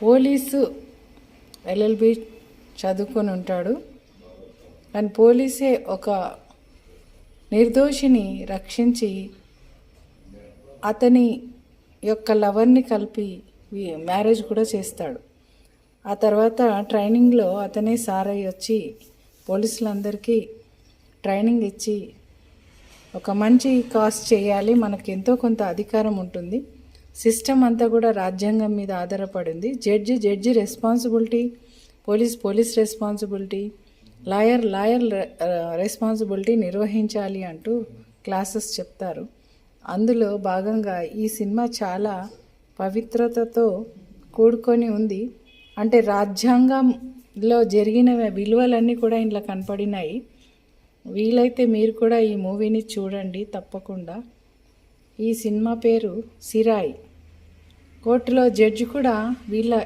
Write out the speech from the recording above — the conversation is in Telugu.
పోలీసు ఎల్ఎల్బి చదువుకొని ఉంటాడు. కానీ పోలీసే ఒక నిర్దోషిని రక్షించి అతని యొక్క లవర్ని కలిపి మ్యారేజ్ కూడా చేస్తాడు. ఆ తర్వాత ట్రైనింగ్లో అతనే సారయ్య వచ్చి పోలీసులందరికీ ట్రైనింగ్ ఇచ్చి ఒక మంచి కాస్ట్ చేయాలి, మనకు ఎంతో కొంత అధికారం ఉంటుంది, సిస్టమ్ అంతా కూడా రాజ్యాంగం మీద ఆధారపడింది, judge responsibility, police responsibility, lawyer responsibility నిర్వహించాలి అంటూ క్లాసెస్ చెప్తారు. అందులో భాగంగా ఈ సినిమా చాలా పవిత్రతతో కూడుకొని ఉంది. అంటే రాజ్యాంగంలో జరిగిన విలువలన్నీ కూడా ఇంట్లో కనపడినాయి. వీలైతే మీరు కూడా ఈ మూవీని చూడండి తప్పకుండా. ఈ సినిమా పేరు సిరాయి. కోర్టులో జడ్జి కూడా వీళ్ళ